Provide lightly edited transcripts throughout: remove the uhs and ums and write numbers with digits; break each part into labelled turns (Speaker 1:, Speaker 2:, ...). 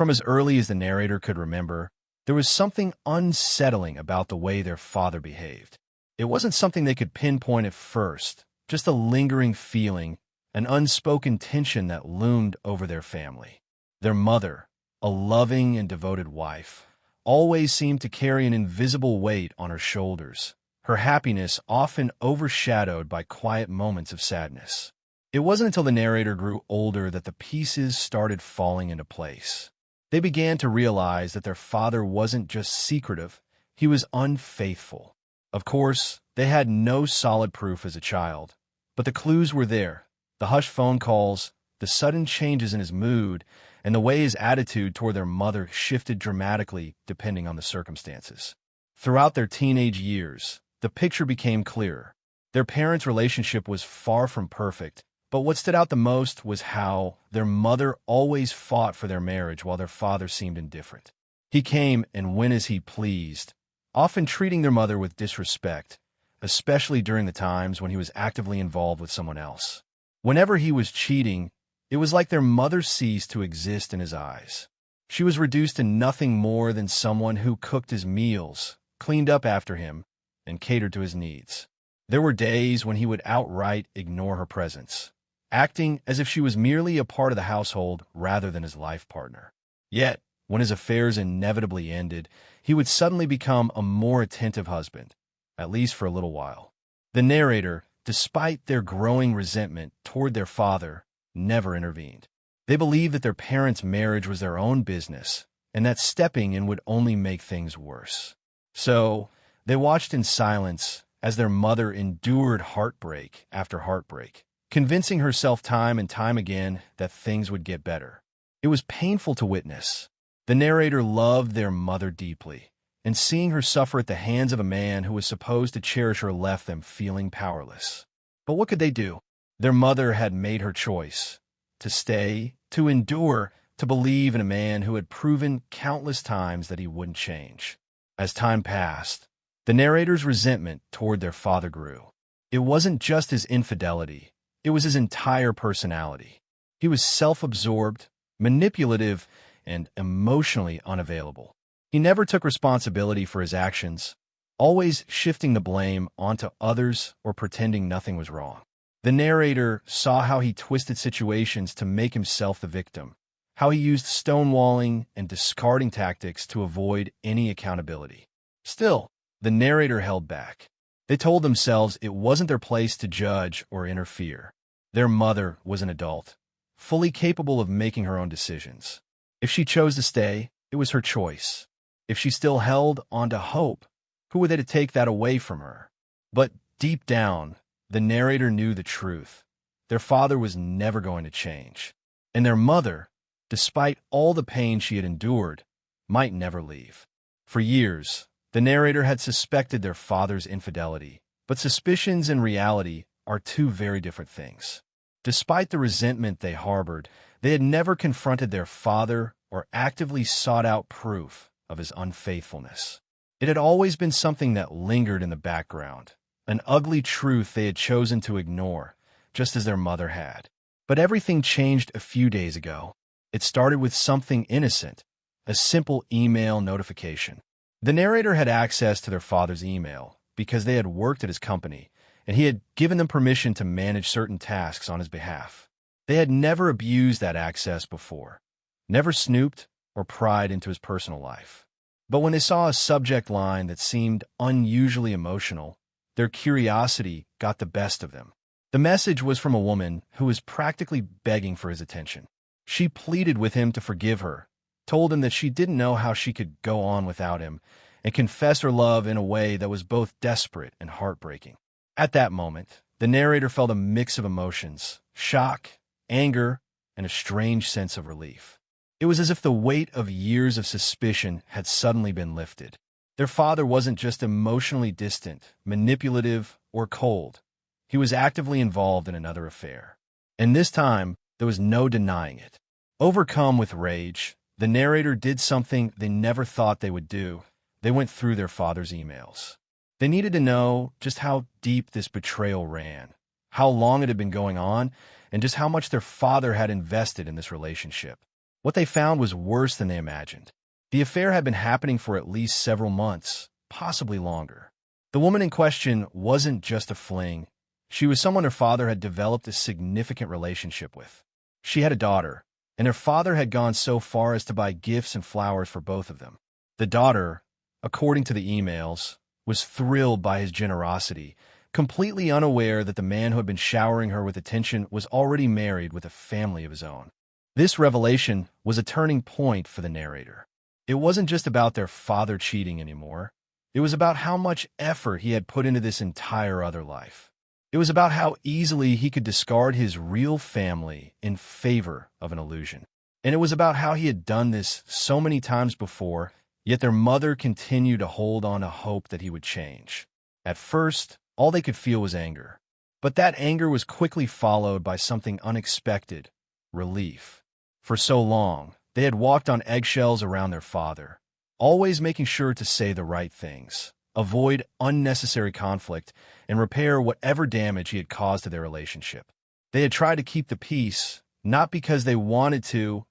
Speaker 1: From as early as the narrator could remember, there was something unsettling about the way their father behaved. It wasn't something they could pinpoint at first, just a lingering feeling, an unspoken tension that loomed over their family. Their mother, a loving and devoted wife, always seemed to carry an invisible weight on her shoulders, her happiness often overshadowed by quiet moments of sadness. It wasn't until the narrator grew older that the pieces started falling into place. They began to realize that their father wasn't just secretive, he was unfaithful. Of course, they had no solid proof as a child, but the clues were there. The hushed phone calls, the sudden changes in his mood, and the way his attitude toward their mother shifted dramatically depending on the circumstances. Throughout their teenage years, the picture became clearer. Their parents' relationship was far from perfect, but what stood out the most was how their mother always fought for their marriage while their father seemed indifferent. He came and went as he pleased, often treating their mother with disrespect, especially during the times when he was actively involved with someone else. Whenever he was cheating, it was like their mother ceased to exist in his eyes. She was reduced to nothing more than someone who cooked his meals, cleaned up after him, and catered to his needs. There were days when he would outright ignore her presence, acting as if she was merely a part of the household rather than his life partner. Yet, when his affairs inevitably ended, he would suddenly become a more attentive husband, at least for a little while. The narrator, despite their growing resentment toward their father, never intervened. They believed that their parents' marriage was their own business, and that stepping in would only make things worse. So, they watched in silence as their mother endured heartbreak after heartbreak, convincing herself time and time again that things would get better. It was painful to witness. The narrator loved their mother deeply, and seeing her suffer at the hands of a man who was supposed to cherish her left them feeling powerless. But what could they do? Their mother had made her choice: to stay, to endure, to believe in a man who had proven countless times that he wouldn't change. As time passed, the narrator's resentment toward their father grew. It wasn't just his infidelity, it was his entire personality. He was self-absorbed, manipulative, and emotionally unavailable. He never took responsibility for his actions, always shifting the blame onto others or pretending nothing was wrong. The narrator saw how he twisted situations to make himself the victim, how he used stonewalling and discarding tactics to avoid any accountability. Still, the narrator held back. They told themselves it wasn't their place to judge or interfere. Their mother was an adult, fully capable of making her own decisions. If she chose to stay, it was her choice. If she still held on to hope, who were they to take that away from her? But deep down, the narrator knew the truth. Their father was never going to change. And their mother, despite all the pain she had endured, might never leave. For years, the narrator had suspected their father's infidelity, but suspicions and reality are two very different things. Despite the resentment they harbored, they had never confronted their father or actively sought out proof of his unfaithfulness. It had always been something that lingered in the background, an ugly truth they had chosen to ignore, just as their mother had. But everything changed a few days ago. It started with something innocent, a simple email notification. The narrator had access to their father's email because they had worked at his company, and he had given them permission to manage certain tasks on his behalf. They had never abused that access before, never snooped or pried into his personal life. But when they saw a subject line that seemed unusually emotional, their curiosity got the best of them. The message was from a woman who was practically begging for his attention. She pleaded with him to forgive her, told him that she didn't know how she could go on without him, and confessed her love in a way that was both desperate and heartbreaking. At that moment, the narrator felt a mix of emotions: shock, anger, and a strange sense of relief. It was as if the weight of years of suspicion had suddenly been lifted. Their father wasn't just emotionally distant, manipulative, or cold. He was actively involved in another affair. And this time, there was no denying it. Overcome with rage, the narrator did something they never thought they would do. They went through their father's emails. They needed to know just how deep this betrayal ran, how long it had been going on, and just how much their father had invested in this relationship. What they found was worse than they imagined. The affair had been happening for at least several months, possibly longer. The woman in question wasn't just a fling. She was someone her father had developed a significant relationship with. She had a daughter, and her father had gone so far as to buy gifts and flowers for both of them. The daughter, according to the emails, was thrilled by his generosity, completely unaware that the man who had been showering her with attention was already married with a family of his own. This revelation was a turning point for the narrator. It wasn't just about their father cheating anymore. It was about how much effort he had put into this entire other life. It was about how easily he could discard his real family in favor of an illusion. And it was about how he had done this so many times before, yet their mother continued to hold on to hope that he would change. At first, all they could feel was anger. But that anger was quickly followed by something unexpected: relief. For so long, they had walked on eggshells around their father, always making sure to say the right things, avoid unnecessary conflict, and repair whatever damage he had caused to their relationship. They had tried to keep the peace, not because they wanted to,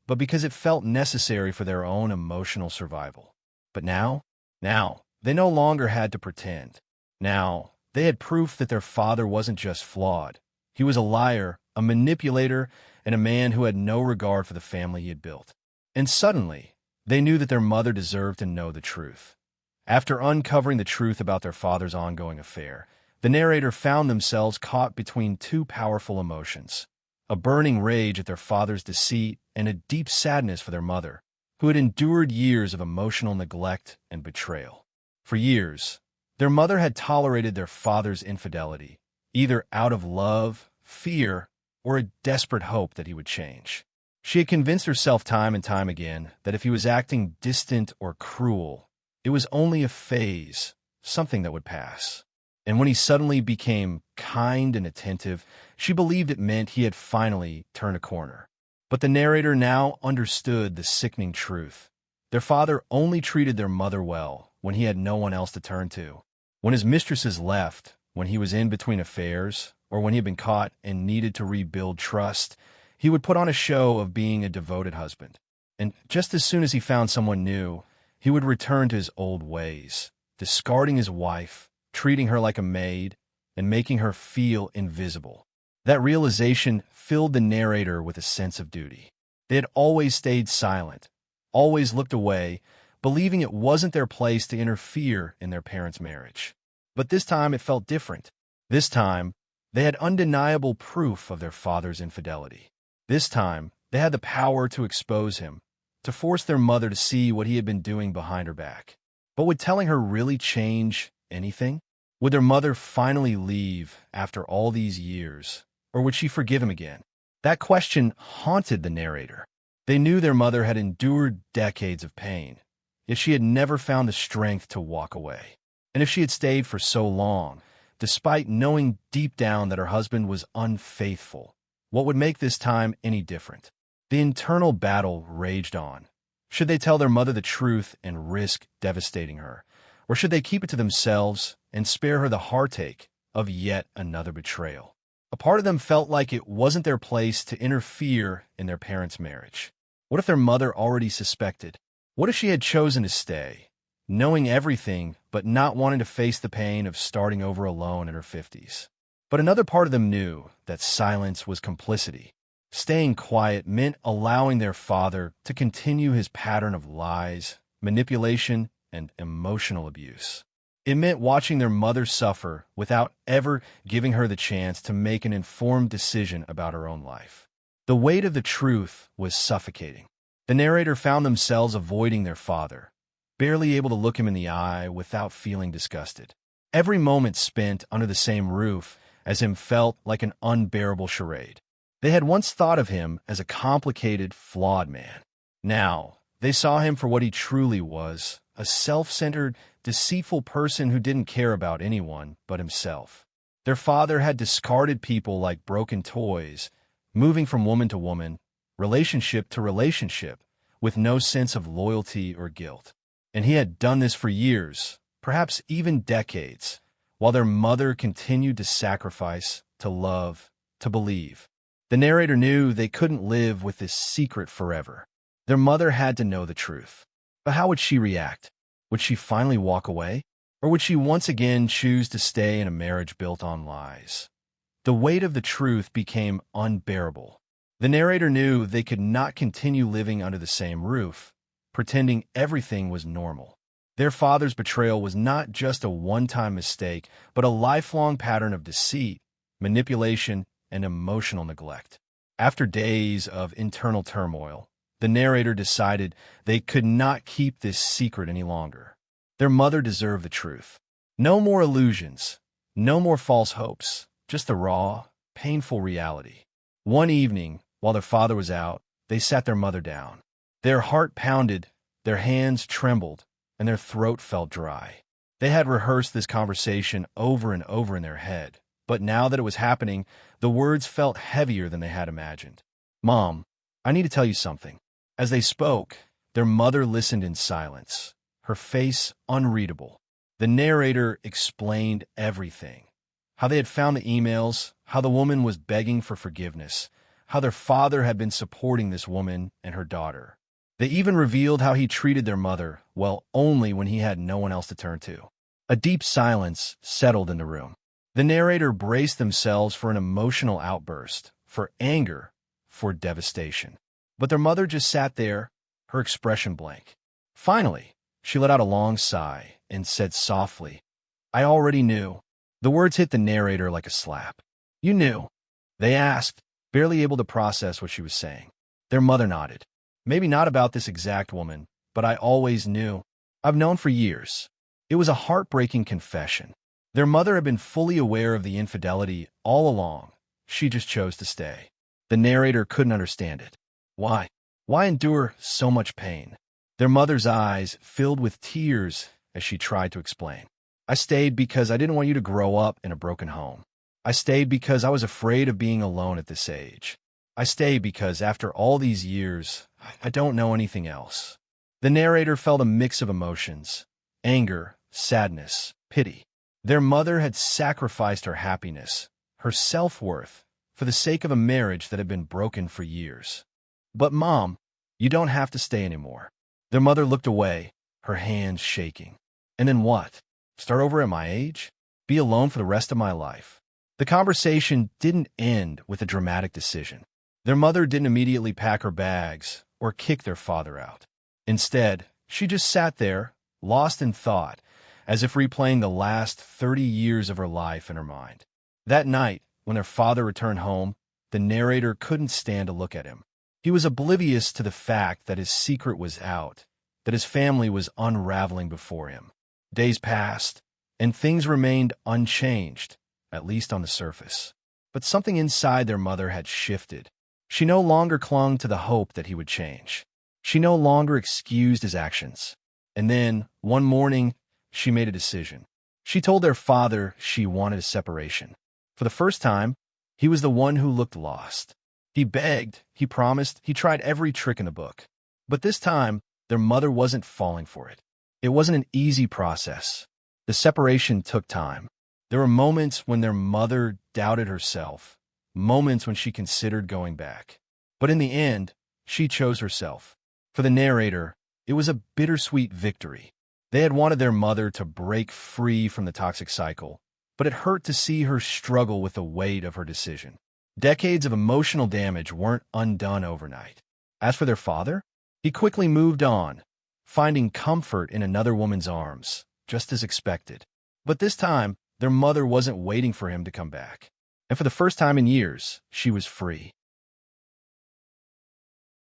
Speaker 1: but because it felt necessary for their own emotional survival. But now, they no longer had to pretend. Now, they had proof that their father wasn't just flawed. He was a liar, a manipulator, and a man who had no regard for the family he had built. And suddenly, they knew that their mother deserved to know the truth. After uncovering the truth about their father's ongoing affair, the narrator found themselves caught between two powerful emotions: a burning rage at their father's deceit and a deep sadness for their mother, who had endured years of emotional neglect and betrayal. For years, their mother had tolerated their father's infidelity, either out of love, fear, or a desperate hope that he would change. She had convinced herself time and time again that if he was acting distant or cruel, it was only a phase, something that would pass. And when he suddenly became kind and attentive, she believed it meant he had finally turned a corner. But the narrator now understood the sickening truth. Their father only treated their mother well when he had no one else to turn to. When his mistresses left, when he was in between affairs, or when he had been caught and needed to rebuild trust, he would put on a show of being a devoted husband. And just as soon as he found someone new, he would return to his old ways, discarding his wife, treating her like a maid, and making her feel invisible. That realization filled the narrator with a sense of duty. They had always stayed silent, always looked away, believing it wasn't their place to interfere in their parents' marriage. But this time it felt different. This time, they had undeniable proof of their father's infidelity. This time, they had the power to expose him, to force their mother to see what he had been doing behind her back. But would telling her really change anything? Would their mother finally leave after all these years, or would she forgive him again? That question haunted the narrator. They knew their mother had endured decades of pain, yet she had never found the strength to walk away. And if she had stayed for so long, despite knowing deep down that her husband was unfaithful, what would make this time any different? The internal battle raged on. Should they tell their mother the truth and risk devastating her? Or should they keep it to themselves and spare her the heartache of yet another betrayal? A part of them felt like it wasn't their place to interfere in their parents' marriage. What if their mother already suspected? What if she had chosen to stay, knowing everything but not wanting to face the pain of starting over alone in her 50s? But another part of them knew that silence was complicity. Staying quiet meant allowing their father to continue his pattern of lies, manipulation, and emotional abuse. It meant watching their mother suffer without ever giving her the chance to make an informed decision about her own life. The weight of the truth was suffocating. The narrator found themselves avoiding their father, barely able to look him in the eye without feeling disgusted. Every moment spent under the same roof as him felt like an unbearable charade. They had once thought of him as a complicated, flawed man. Now, they saw him for what he truly was: a self-centered, deceitful person who didn't care about anyone but himself. Their father had discarded people like broken toys, moving from woman to woman, relationship to relationship, with no sense of loyalty or guilt. And he had done this for years, perhaps even decades, while their mother continued to sacrifice, to love, to believe. The narrator knew they couldn't live with this secret forever. Their mother had to know the truth. But how would she react? Would she finally walk away? Or would she once again choose to stay in a marriage built on lies? The weight of the truth became unbearable. The narrator knew they could not continue living under the same roof, pretending everything was normal. Their father's betrayal was not just a one-time mistake, but a lifelong pattern of deceit, manipulation, and emotional neglect. After days of internal turmoil, the narrator decided they could not keep this secret any longer. Their mother deserved the truth. No more illusions, no more false hopes, just the raw, painful reality. One evening, while their father was out, they sat their mother down. Their heart pounded, their hands trembled, and their throat felt dry. They had rehearsed this conversation over and over in their head, but now that it was happening, the words felt heavier than they had imagined. "Mom, I need to tell you something." As they spoke, their mother listened in silence, her face unreadable. The narrator explained everything. How they had found the emails, how the woman was begging for forgiveness, how their father had been supporting this woman and her daughter. They even revealed how he treated their mother, well, only when he had no one else to turn to. A deep silence settled in the room. The narrator braced themselves for an emotional outburst, for anger, for devastation. But their mother just sat there, her expression blank. Finally, she let out a long sigh and said softly, "I already knew." The words hit the narrator like a slap. "You knew?" They asked, barely able to process what she was saying. Their mother nodded. "Maybe not about this exact woman, but I always knew. I've known for years." It was a heartbreaking confession. Their mother had been fully aware of the infidelity all along. She just chose to stay. The narrator couldn't understand it. Why? Why endure so much pain? Their mother's eyes filled with tears as she tried to explain. "I stayed because I didn't want you to grow up in a broken home. I stayed because I was afraid of being alone at this age. I stayed because after all these years, I don't know anything else." The narrator felt a mix of emotions: anger, sadness, pity. Their mother had sacrificed her happiness, her self-worth, for the sake of a marriage that had been broken for years. "But Mom, you don't have to stay anymore." Their mother looked away, her hands shaking. "And then what? Start over at my age? Be alone for the rest of my life?" The conversation didn't end with a dramatic decision. Their mother didn't immediately pack her bags or kick their father out. Instead, she just sat there, lost in thought, as if replaying the last 30 years of her life in her mind. That night, when their father returned home, the narrator couldn't stand to look at him. He was oblivious to the fact that his secret was out, that his family was unraveling before him. Days passed, and things remained unchanged, at least on the surface. But something inside their mother had shifted. She no longer clung to the hope that he would change. She no longer excused his actions. And then, one morning, she made a decision. She told their father she wanted a separation. For the first time, he was the one who looked lost. He begged, he promised, he tried every trick in the book. But this time, their mother wasn't falling for it. It wasn't an easy process. The separation took time. There were moments when their mother doubted herself, moments when she considered going back. But in the end, she chose herself. For the narrator, it was a bittersweet victory. They had wanted their mother to break free from the toxic cycle, but it hurt to see her struggle with the weight of her decision. Decades of emotional damage weren't undone overnight. As for their father, he quickly moved on, finding comfort in another woman's arms, just as expected. But this time, their mother wasn't waiting for him to come back. And for the first time in years, she was free.